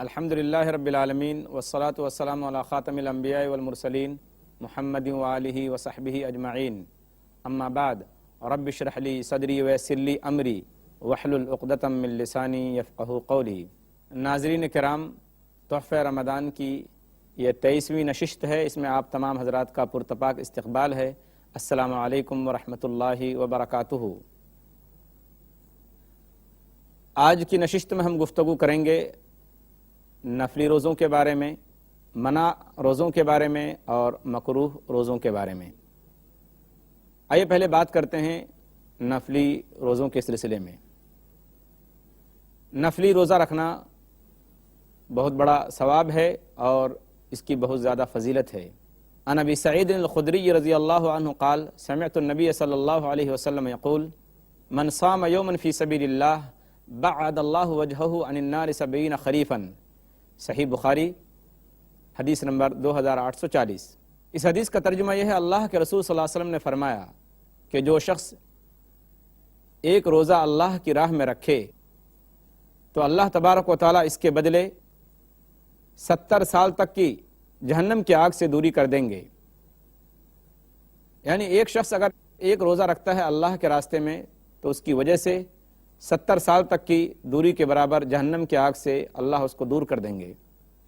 الحمدللہ رب العالمین والصلاة والسلام علی خاتم الانبیاء والمرسلین محمد وآلہ وصحبہ اجمعین، اما بعد رب اشرح لی صدری ویسر لی امری واحلل عقدۃ من لسانی یفقہوا قولی۔ ناظرین کرام، تحفہ رمضان کی یہ 23ویں نشست ہے، اس میں آپ تمام حضرات کا پرتپاک استقبال ہے۔ السلام علیکم ورحمۃ اللہ وبرکاتہ۔ آج کی نشست میں ہم گفتگو کریں گے نفلی روزوں کے بارے میں، منع روزوں کے بارے میں اور مکروہ روزوں کے بارے میں۔ آئیے پہلے بات کرتے ہیں نفلی روزوں کے سلسلے میں۔ نفلی روزہ رکھنا بہت بڑا ثواب ہے اور اس کی بہت زیادہ فضیلت ہے۔ عن ابی سعید الخدری رضی اللہ عنہ قال سمعت النبی صلی اللہ علیہ وسلم یقول من صام یوما فی سبیل اللہ بعد اللہ وجہہ عن النار 70 خریفا۔ صحیح بخاری، حدیث نمبر 2840۔ اس حدیث کا ترجمہ یہ ہے، اللہ کے رسول صلی اللہ علیہ وسلم نے فرمایا کہ جو شخص ایک روزہ اللہ کی راہ میں رکھے تو اللہ تبارک و تعالیٰ اس کے بدلے 70 سال تک کی جہنم کی آگ سے دوری کر دیں گے۔ یعنی ایک شخص اگر ایک روزہ رکھتا ہے اللہ کے راستے میں تو اس کی وجہ سے 70 سال تک کی دوری کے برابر جہنم کی آگ سے اللہ اس کو دور کر دیں گے۔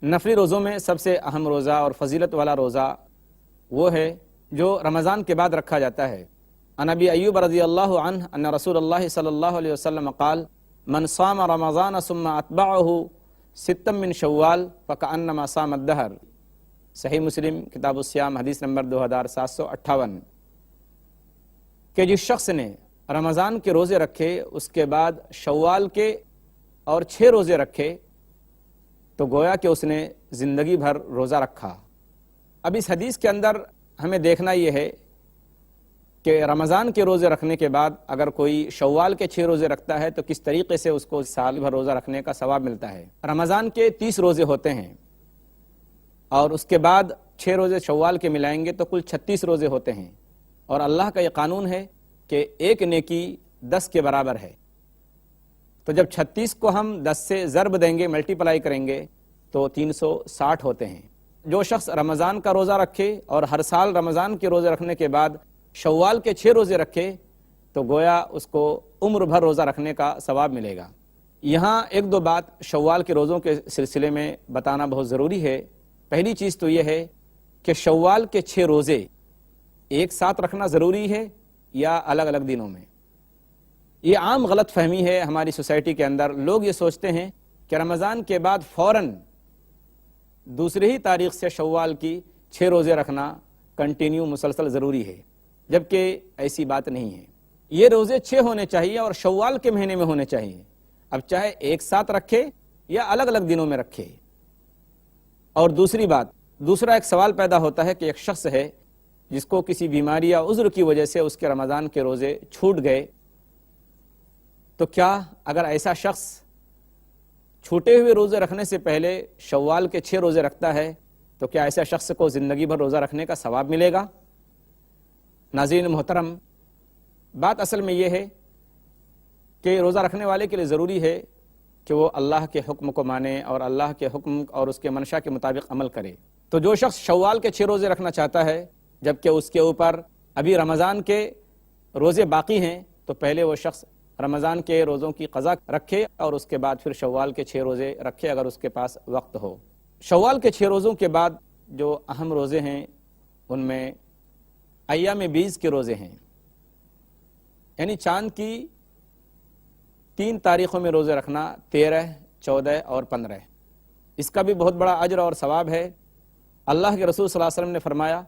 نفلی روزوں میں سب سے اہم روزہ اور فضیلت والا روزہ وہ ہے جو رمضان کے بعد رکھا جاتا ہے۔ عن ابی ایوب رضی اللہ عنہ ان رسول اللہ صلی اللہ علیہ وسلم قال من صام رمضان ثم اتبعه 6 من شوال فکأنما صام الدہر۔ صحیح مسلم کتاب الصیام، حدیث نمبر 2758۔ کہ جس شخص نے رمضان کے روزے رکھے اس کے بعد شوال کے اور 6 روزے رکھے تو گویا کہ اس نے زندگی بھر روزہ رکھا۔ اب اس حدیث کے اندر ہمیں دیکھنا یہ ہے کہ رمضان کے روزے رکھنے کے بعد اگر کوئی شوال کے 6 روزے رکھتا ہے تو کس طریقے سے اس کو سال بھر روزہ رکھنے کا ثواب ملتا ہے۔ رمضان کے 30 روزے ہوتے ہیں اور اس کے بعد 6 روزے شوال کے ملائیں گے تو کل 36 روزے ہوتے ہیں، اور اللہ کا یہ قانون ہے کہ ایک نیکی 10 کے برابر ہے۔ تو جب 36 کو ہم 10 سے ضرب دیں گے، ملٹیپلائی کریں گے تو 360 ہوتے ہیں۔ جو شخص رمضان کا روزہ رکھے اور ہر سال رمضان کے روزے رکھنے کے بعد شوال کے 6 روزے رکھے تو گویا اس کو عمر بھر روزہ رکھنے کا ثواب ملے گا۔ یہاں ایک دو بات شوال کے روزوں کے سلسلے میں بتانا بہت ضروری ہے۔ پہلی چیز تو یہ ہے کہ شوال کے 6 روزے ایک ساتھ رکھنا ضروری ہے یا الگ الگ دنوں میں۔ یہ عام غلط فہمی ہے ہماری سوسائٹی کے اندر۔ لوگ یہ سوچتے ہیں کہ رمضان کے بعد فوراً دوسری ہی تاریخ سے شوال کی 6 روزے رکھنا کنٹینیو مسلسل ضروری ہے، جبکہ ایسی بات نہیں ہے۔ یہ روزے 6 ہونے چاہیے اور شوال کے مہینے میں ہونے چاہیے، اب چاہے ایک ساتھ رکھے یا الگ الگ دنوں میں رکھے۔ اور دوسری بات، دوسرا ایک سوال پیدا ہوتا ہے کہ ایک شخص ہے جس کو کسی بیماری یا عذر کی وجہ سے اس کے رمضان کے روزے چھوٹ گئے، تو کیا اگر ایسا شخص چھوٹے ہوئے روزے رکھنے سے پہلے شوال کے 6 روزے رکھتا ہے تو کیا ایسا شخص کو زندگی بھر روزہ رکھنے کا ثواب ملے گا؟ ناظرین محترم، بات اصل میں یہ ہے کہ روزہ رکھنے والے کے لیے ضروری ہے کہ وہ اللہ کے حکم کو مانے اور اللہ کے حکم اور اس کے منشا کے مطابق عمل کرے۔ تو جو شخص شوال کے 6 روزے رکھنا چاہتا ہے جبکہ اس کے اوپر ابھی رمضان کے روزے باقی ہیں تو پہلے وہ شخص رمضان کے روزوں کی قضا رکھے اور اس کے بعد پھر شوال کے 6 روزے رکھے اگر اس کے پاس وقت ہو۔ شوال کے 6 روزوں کے بعد جو اہم روزے ہیں ان میں ایام بیض کے روزے ہیں، یعنی چاند کی 3 تاریخوں میں روزے رکھنا، 13، 14 اور 15۔ اس کا بھی بہت بڑا اجر اور ثواب ہے۔ اللہ کے رسول صلی اللہ علیہ وسلم نے فرمایا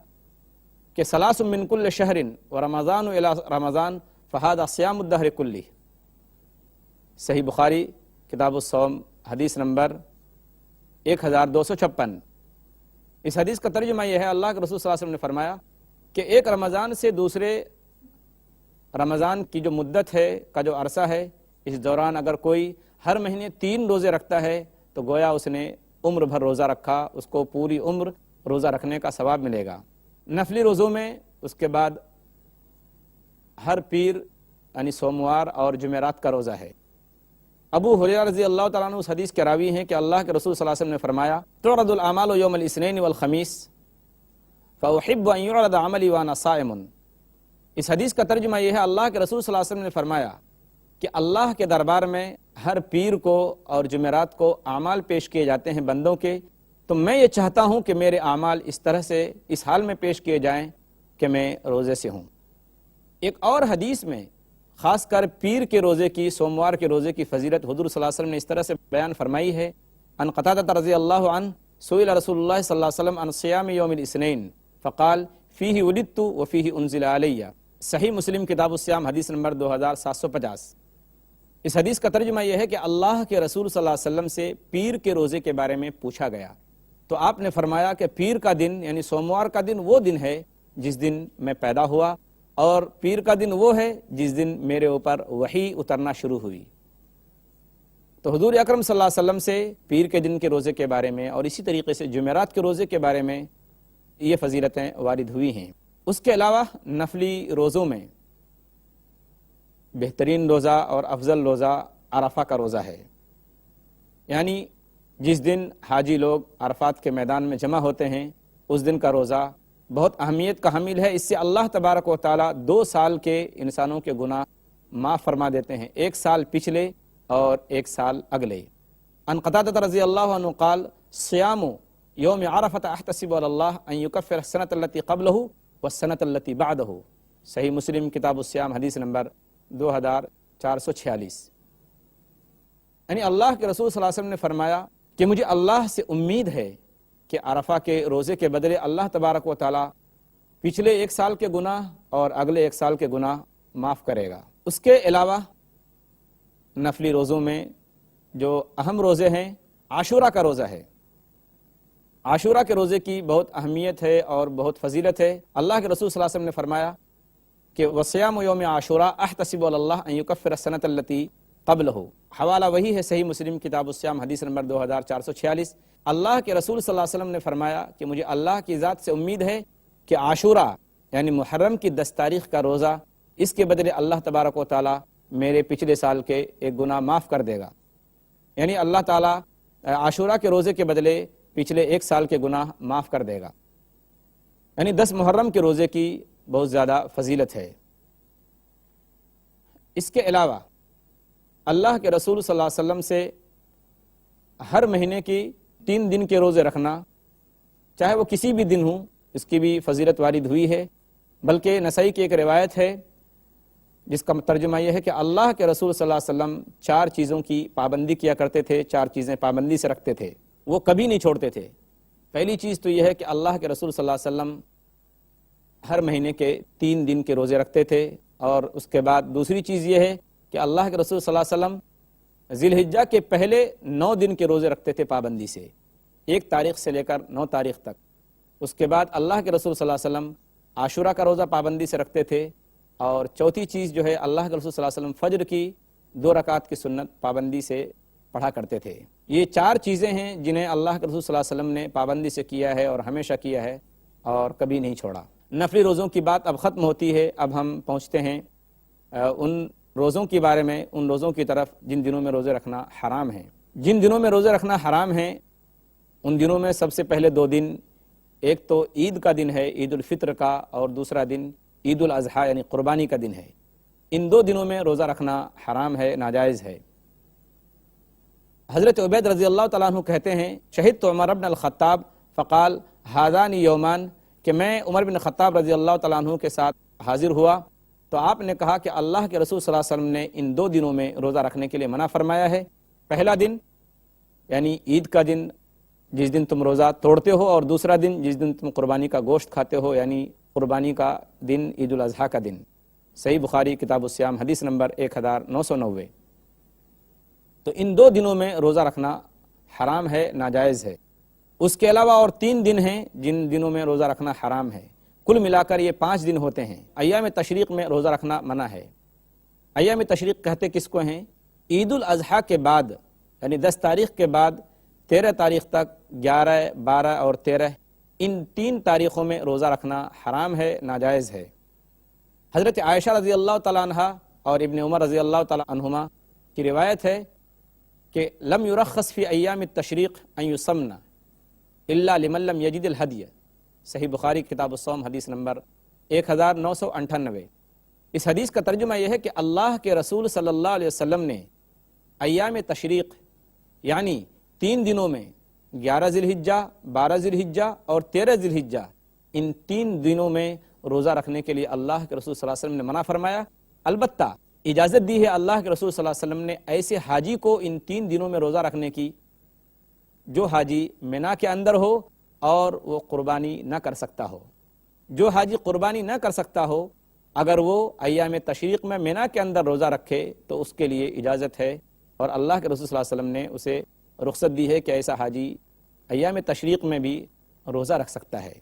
کہ ثلاث من کل شہر ورمضان الی رمضان فہذا صیام الدہر کلہ۔ صحیح بخاری کتاب الصوم، حدیث نمبر 1256۔ اس حدیث کا ترجمہ یہ ہے، اللہ کے رسول صلی اللہ علیہ وسلم نے فرمایا کہ ایک رمضان سے دوسرے رمضان کی جو مدت ہے کا جو عرصہ ہے، اس دوران اگر کوئی ہر مہینے 3 روزے رکھتا ہے تو گویا اس نے عمر بھر روزہ رکھا، اس کو پوری عمر روزہ رکھنے کا ثواب ملے گا۔ نفلی روزوں میں اس کے بعد ہر پیر یعنی سوموار اور جمعرات کا روزہ ہے۔ ابو ہریرہ رضی اللہ تعالیٰ عنہ اس حدیث کے راوی ہیں کہ اللہ کے رسول صلی اللہ علیہ وسلم نے فرمایا تعرض الاعمال یوم الاثنین والخمیس فاحب ان يعرض عملی وانا صائم۔ اس حدیث کا ترجمہ یہ ہے، اللہ کے رسول صلی اللہ علیہ وسلم نے فرمایا کہ اللہ کے دربار میں ہر پیر کو اور جمعرات کو اعمال پیش کیے جاتے ہیں بندوں کے، تو میں یہ چاہتا ہوں کہ میرے اعمال اس طرح سے اس حال میں پیش کیے جائیں کہ میں روزے سے ہوں۔ ایک اور حدیث میں خاص کر پیر کے روزے کی، سوموار کے روزے کی فضیلت حضور صلی اللہ علیہ وسلم نے اس طرح سے بیان فرمائی ہے۔ ان قتادہ رضی اللہ عنہ سئل رسول اللہ صلی اللہ علیہ وسلم عن صیام یوم الاثنین فقال فیہ ولدت وفیہ انزل علی۔ صحیح مسلم کتاب الصیام حدیث نمبر 2750۔ اس حدیث کا ترجمہ یہ ہے کہ اللہ کے رسول صلی اللہ علیہ وسلم سے پیر کے روزے کے بارے میں پوچھا گیا تو آپ نے فرمایا کہ پیر کا دن یعنی سوموار کا دن وہ دن ہے جس دن میں پیدا ہوا، اور پیر کا دن وہ ہے جس دن میرے اوپر وحی اترنا شروع ہوئی۔ تو حضور اکرم صلی اللہ علیہ وسلم سے پیر کے دن کے روزے کے بارے میں اور اسی طریقے سے جمعرات کے روزے کے بارے میں یہ فضیلتیں وارد ہوئی ہیں۔ اس کے علاوہ نفلی روزوں میں بہترین روزہ اور افضل روزہ عرفہ کا روزہ ہے، یعنی جس دن حاجی لوگ عرفات کے میدان میں جمع ہوتے ہیں اس دن کا روزہ بہت اہمیت کا حامل ہے۔ اس سے اللہ تبارک و تعالیٰ 2 سال کے انسانوں کے گناہ معاف فرما دیتے ہیں، 1 سال پچھلے اور 1 سال اگلے۔ ان قتادہ رضی اللہ عنہ قال صیام یوم عرفۃ احتسب علی اللہ ان یکفر السنۃ التي قبلہ والسنۃ التي بعدہ۔ صحیح مسلم کتاب الصیام حدیث نمبر 2446۔ یعنی اللہ کے رسول صلی اللہ علیہ وسلم نے فرمایا کہ مجھے اللہ سے امید ہے کہ عرفہ کے روزے کے بدلے اللہ تبارک و تعالی پچھلے 1 سال کے گناہ اور اگلے 1 سال کے گناہ معاف کرے گا۔ اس کے علاوہ نفلی روزوں میں جو اہم روزے ہیں، عاشورہ کا روزہ ہے۔ عاشورہ کے روزے کی بہت اہمیت ہے اور بہت فضیلت ہے۔ اللہ کے رسول صلی اللہ علیہ وسلم نے فرمایا کہ وصیام یوم عاشورہ احتسب علی اللہ ان یکفر السنۃ التي قبلہ۔ حوالہ وہی ہے صحیح مسلم کتاب الصیام حدیث نمبر 2446۔ اللہ کے رسول صلی اللہ علیہ وسلم نے فرمایا کہ مجھے اللہ کی ذات سے امید ہے کہ عاشورہ یعنی محرم کی 10 تاریخ کا روزہ، اس کے بدلے اللہ تبارک و تعالی میرے پچھلے سال کے ایک گناہ معاف کر دے گا۔ یعنی اللہ تعالی عاشورہ کے روزے کے بدلے پچھلے 1 سال کے گناہ معاف کر دے گا۔ یعنی 10 محرم کے روزے کی بہت زیادہ فضیلت ہے۔ اس کے علاوہ اللہ کے رسول صلی اللہ علیہ وسلم سے ہر مہینے کی 3 دن کے روزے رکھنا، چاہے وہ کسی بھی دن ہوں، اس کی بھی فضیلت وارد ہوئی ہے۔ بلکہ نسائی کی ایک روایت ہے جس کا ترجمہ یہ ہے کہ اللہ کے رسول صلی اللہ علیہ وسلم 4 چیزوں کی پابندی کیا کرتے تھے، 4 چیزیں پابندی سے رکھتے تھے، وہ کبھی نہیں چھوڑتے تھے۔ پہلی چیز تو یہ ہے کہ اللہ کے رسول صلی اللہ علیہ وسلم ہر مہینے کے 3 دن کے روزے رکھتے تھے، اور اس کے بعد دوسری چیز یہ ہے کہ اللہ کے رسول صلی اللہ علیہ وسلم ذی الحجہ کے پہلے 9 دن کے روزے رکھتے تھے پابندی سے، 1 تاریخ سے لے کر 9 تاریخ تک۔ اس کے بعد اللہ کے رسول صلی اللہ علیہ وسلم عاشورہ کا روزہ پابندی سے رکھتے تھے، اور چوتھی چیز جو ہے اللہ کے رسول صلی اللہ علیہ وسلم فجر کی 2 رکعت کی سنت پابندی سے پڑھا کرتے تھے۔ یہ 4 چیزیں ہیں جنہیں اللہ کے رسول صلی اللہ علیہ وسلم نے پابندی سے کیا ہے اور ہمیشہ کیا ہے اور کبھی نہیں چھوڑا۔ نفلی روزوں کی بات اب ختم ہوتی ہے، اب ہم پہنچتے ہیں ان روزوں کے بارے میں، ان روزوں کی طرف جن دنوں میں روزے رکھنا حرام ہے۔ جن دنوں میں روزے رکھنا حرام ہے ان دنوں میں سب سے پہلے 2 دن، ایک تو عید کا دن ہے عید الفطر کا، اور دوسرا دن عید الاضحیٰ یعنی قربانی کا دن ہے۔ ان 2 دنوں میں روزہ رکھنا حرام ہے، ناجائز ہے۔ حضرت عبید رضی اللہ تعالیٰ عنہ کہتے ہیں شہدت عمر بن الخطاب فقال ہذان یومان، کہ میں عمر بن خطاب رضی اللہ تعالیٰ عنہ کے ساتھ حاضر ہوا تو آپ نے کہا کہ اللہ کے رسول صلی اللہ علیہ وسلم نے ان 2 دنوں میں روزہ رکھنے کے لیے منع فرمایا ہے۔ پہلا دن یعنی عید کا دن جس دن تم روزہ توڑتے ہو، اور دوسرا دن جس دن تم قربانی کا گوشت کھاتے ہو یعنی قربانی کا دن عید الاضحیٰ کا دن۔ صحیح بخاری کتاب الصیام حدیث نمبر 1990۔ تو ان 2 دنوں میں روزہ رکھنا حرام ہے، ناجائز ہے۔ اس کے علاوہ اور 3 دن ہیں جن دنوں میں روزہ رکھنا حرام ہے۔ کل ملا کر یہ 5 دن ہوتے ہیں۔ ایام تشریق میں روزہ رکھنا منع ہے۔ ایام تشریق کہتے کس کو ہیں؟ عید الاضحیٰ کے بعد یعنی 10 تاریخ کے بعد 13 تاریخ تک، 11، 12 اور 13، ان 3 تاریخوں میں روزہ رکھنا حرام ہے، ناجائز ہے۔ حضرت عائشہ رضی اللہ تعالیٰ عنہ اور ابن عمر رضی اللہ تعالیٰ عنہما کی روایت ہے کہ لم یرخص فی ایام التشریق ان یصمن الا لمن لم یجد الہدی، صحیح بخاری کتاب الصوم حدیث نمبر 1998۔ اس حدیث کا ترجمہ یہ ہے کہ اللہ کے رسول صلی اللہ علیہ وسلم نے ایام تشریق یعنی 3 دنوں میں 11 ذی الحجہ، 12 ذی الحجہ اور 13 ذی الحجہ، ان 3 دنوں میں روزہ رکھنے کے لیے اللہ کے رسول صلی اللہ علیہ وسلم نے منع فرمایا۔ البتہ اجازت دی ہے اللہ کے رسول صلی اللہ علیہ وسلم نے ایسے حاجی کو ان 3 دنوں میں روزہ رکھنے کی جو حاجی مینا کے اندر ہو اور وہ قربانی نہ کر سکتا ہو۔ جو حاجی قربانی نہ کر سکتا ہو اگر وہ ایام تشریق میں مینا کے اندر روزہ رکھے تو اس کے لیے اجازت ہے، اور اللہ کے رسول صلی اللہ علیہ وسلم نے اسے رخصت دی ہے کہ ایسا حاجی ایام تشریق میں بھی روزہ رکھ سکتا ہے۔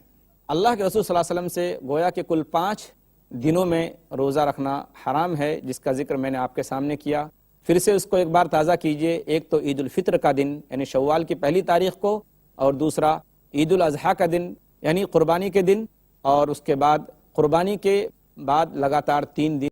اللہ کے رسول صلی اللہ علیہ وسلم سے گویا کہ کل 5 دنوں میں روزہ رکھنا حرام ہے، جس کا ذکر میں نے آپ کے سامنے کیا۔ پھر سے اس کو ایک بار تازہ کیجئے۔ ایک تو عید الفطر کا دن یعنی شوال کی پہلی تاریخ کو، اور دوسرا عید الاضحیٰ کا دن یعنی قربانی کے دن، اور اس کے بعد قربانی کے بعد لگاتار 3 دن